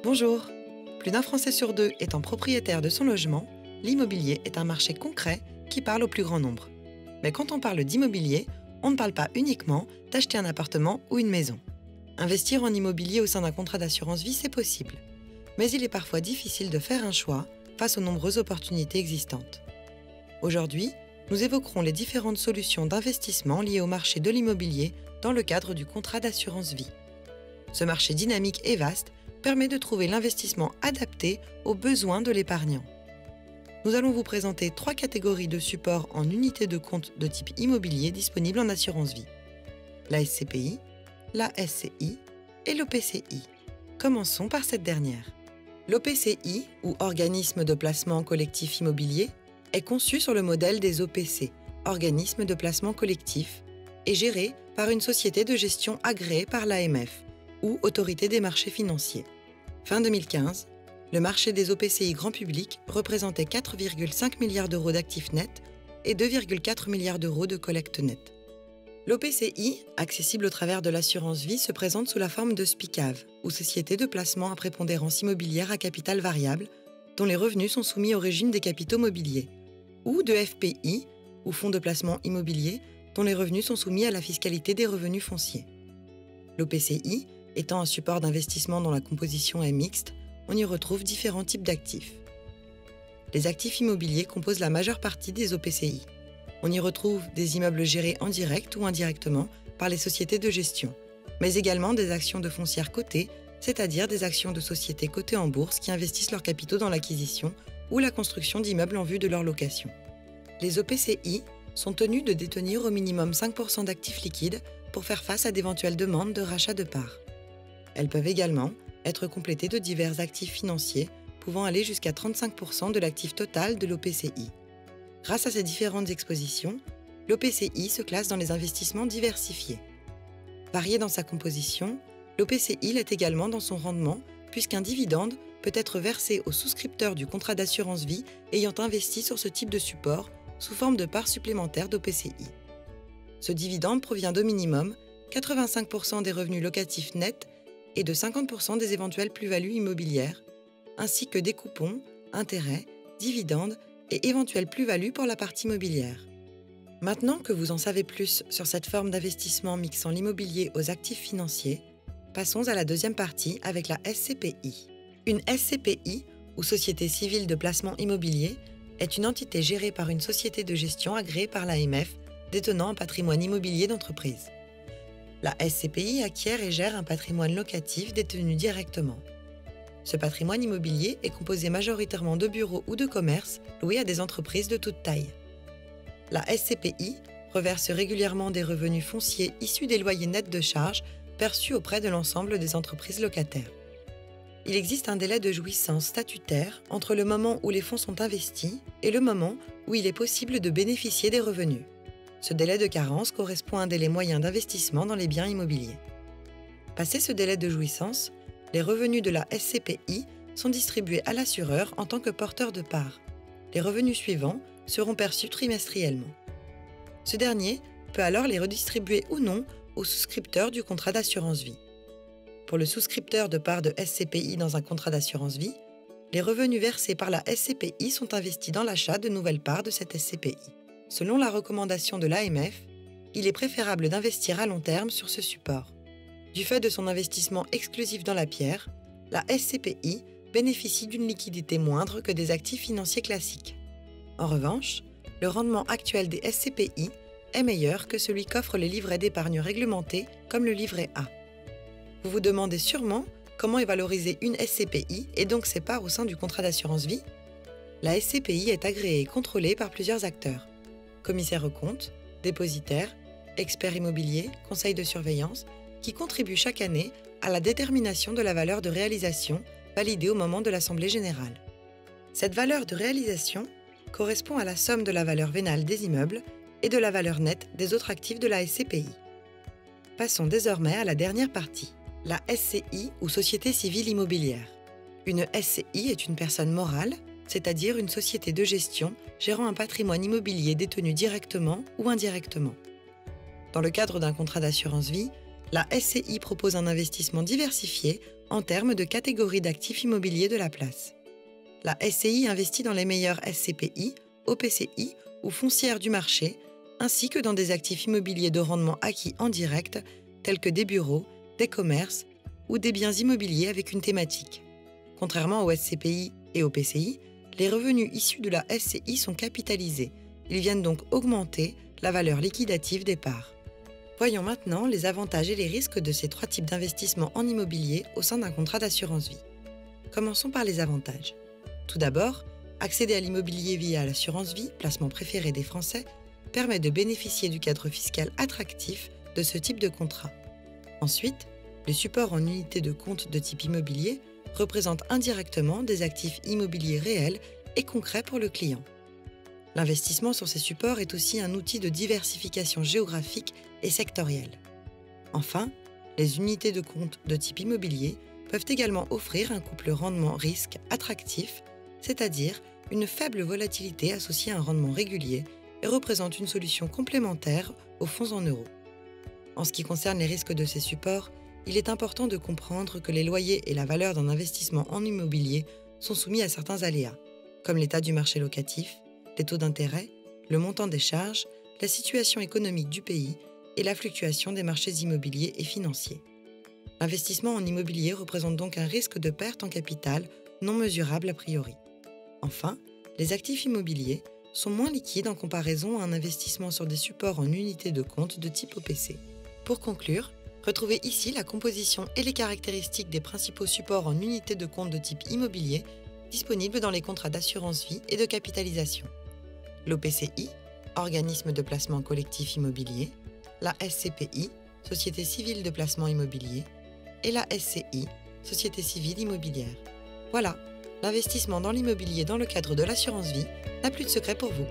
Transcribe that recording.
Bonjour. Plus d'un Français sur deux étant propriétaire de son logement, l'immobilier est un marché concret qui parle au plus grand nombre. Mais quand on parle d'immobilier, on ne parle pas uniquement d'acheter un appartement ou une maison. Investir en immobilier au sein d'un contrat d'assurance vie, c'est possible. Mais il est parfois difficile de faire un choix face aux nombreuses opportunités existantes. Aujourd'hui, nous évoquerons les différentes solutions d'investissement liées au marché de l'immobilier dans le cadre du contrat d'assurance vie. Ce marché dynamique et vaste permet de trouver l'investissement adapté aux besoins de l'épargnant. Nous allons vous présenter 3 catégories de supports en unités de compte de type immobilier disponibles en assurance vie. La SCPI, la SCI et l'OPCI. Commençons par cette dernière. L'OPCI, ou Organisme de placement collectif immobilier, est conçu sur le modèle des OPC, Organismes de placement collectif, et géré par une société de gestion agréée par l'AMF, ou Autorité des marchés financiers. Fin 2015, le marché des OPCI grand public représentait 4,5 milliards d'euros d'actifs nets et 2,4 milliards d'euros de collecte nette. L'OPCI, accessible au travers de l'assurance vie, se présente sous la forme de SPICAV, ou Société de placement à prépondérance immobilière à capital variable, dont les revenus sont soumis au régime des capitaux mobiliers, ou de FPI, ou Fonds de placement immobilier, dont les revenus sont soumis à la fiscalité des revenus fonciers. L'OPCI, étant un support d'investissement dont la composition est mixte, on y retrouve différents types d'actifs. Les actifs immobiliers composent la majeure partie des OPCI. On y retrouve des immeubles gérés en direct ou indirectement par les sociétés de gestion, mais également des actions de foncières cotées, c'est-à-dire des actions de sociétés cotées en bourse qui investissent leurs capitaux dans l'acquisition ou la construction d'immeubles en vue de leur location. Les OPCI sont tenus de détenir au minimum 5% d'actifs liquides pour faire face à d'éventuelles demandes de rachat de parts. Elles peuvent également être complétées de divers actifs financiers pouvant aller jusqu'à 35% de l'actif total de l'OPCI. Grâce à ces différentes expositions, l'OPCI se classe dans les investissements diversifiés. Varié dans sa composition, l'OPCI l'est également dans son rendement puisqu'un dividende peut être versé aux souscripteurs du contrat d'assurance vie ayant investi sur ce type de support sous forme de parts supplémentaires d'OPCI. Ce dividende provient d'au minimum 85% des revenus locatifs nets et de 50% des éventuelles plus-values immobilières, ainsi que des coupons, intérêts, dividendes et éventuelles plus-values pour la partie immobilière. Maintenant que vous en savez plus sur cette forme d'investissement mixant l'immobilier aux actifs financiers, passons à la deuxième partie avec la SCPI. Une SCPI, ou Société civile de placement immobilier, est une entité gérée par une société de gestion agréée par l'AMF détenant un patrimoine immobilier d'entreprise. La SCPI acquiert et gère un patrimoine locatif détenu directement. Ce patrimoine immobilier est composé majoritairement de bureaux ou de commerces loués à des entreprises de toute taille. La SCPI reverse régulièrement des revenus fonciers issus des loyers nets de charges perçus auprès de l'ensemble des entreprises locataires. Il existe un délai de jouissance statutaire entre le moment où les fonds sont investis et le moment où il est possible de bénéficier des revenus. Ce délai de carence correspond à un délai moyen d'investissement dans les biens immobiliers. Passé ce délai de jouissance, les revenus de la SCPI sont distribués à l'assureur en tant que porteur de parts. Les revenus suivants seront perçus trimestriellement. Ce dernier peut alors les redistribuer ou non aux souscripteurs du contrat d'assurance vie. Pour le souscripteur de parts de SCPI dans un contrat d'assurance vie, les revenus versés par la SCPI sont investis dans l'achat de nouvelles parts de cette SCPI. Selon la recommandation de l'AMF, il est préférable d'investir à long terme sur ce support. Du fait de son investissement exclusif dans la pierre, la SCPI bénéficie d'une liquidité moindre que des actifs financiers classiques. En revanche, le rendement actuel des SCPI est meilleur que celui qu'offrent les livrets d'épargne réglementés comme le livret A. Vous vous demandez sûrement comment est valorisée une SCPI et donc ses parts au sein du contrat d'assurance vie. La SCPI est agréée et contrôlée par plusieurs acteurs. Commissaires aux comptes, dépositaires, experts immobiliers, conseils de surveillance, qui contribuent chaque année à la détermination de la valeur de réalisation validée au moment de l'Assemblée générale. Cette valeur de réalisation correspond à la somme de la valeur vénale des immeubles et de la valeur nette des autres actifs de la SCPI. Passons désormais à la dernière partie, la SCI ou Société civile immobilière. Une SCI est une personne morale, c'est-à-dire une société de gestion gérant un patrimoine immobilier détenu directement ou indirectement. Dans le cadre d'un contrat d'assurance vie, la SCI propose un investissement diversifié en termes de catégorie d'actifs immobiliers de la place. La SCI investit dans les meilleurs SCPI, OPCI ou foncières du marché, ainsi que dans des actifs immobiliers de rendement acquis en direct, tels que des bureaux, des commerces ou des biens immobiliers avec une thématique. Contrairement aux SCPI et aux PCI, les revenus issus de la SCI sont capitalisés. Ils viennent donc augmenter la valeur liquidative des parts. Voyons maintenant les avantages et les risques de ces 3 types d'investissements en immobilier au sein d'un contrat d'assurance vie. Commençons par les avantages. Tout d'abord, accéder à l'immobilier via l'assurance vie, placement préféré des Français, permet de bénéficier du cadre fiscal attractif de ce type de contrat. Ensuite, les supports en unités de compte de type immobilier représentent indirectement des actifs immobiliers réels et concrets pour le client. L'investissement sur ces supports est aussi un outil de diversification géographique et sectorielle. Enfin, les unités de compte de type immobilier peuvent également offrir un couple rendement-risque attractif, c'est-à-dire une faible volatilité associée à un rendement régulier et représentent une solution complémentaire aux fonds en euros. En ce qui concerne les risques de ces supports, il est important de comprendre que les loyers et la valeur d'un investissement en immobilier sont soumis à certains aléas, comme l'état du marché locatif, les taux d'intérêt, le montant des charges, la situation économique du pays et la fluctuation des marchés immobiliers et financiers. L'investissement en immobilier représente donc un risque de perte en capital non mesurable a priori. Enfin, les actifs immobiliers sont moins liquides en comparaison à un investissement sur des supports en unités de compte de type OPC. Pour conclure, retrouvez ici la composition et les caractéristiques des principaux supports en unités de compte de type immobilier disponibles dans les contrats d'assurance vie et de capitalisation. L'OPCI, organisme de placement collectif immobilier, la SCPI, Société civile de placement immobilier, et la SCI, Société civile immobilière. Voilà, l'investissement dans l'immobilier dans le cadre de l'assurance vie n'a plus de secret pour vous.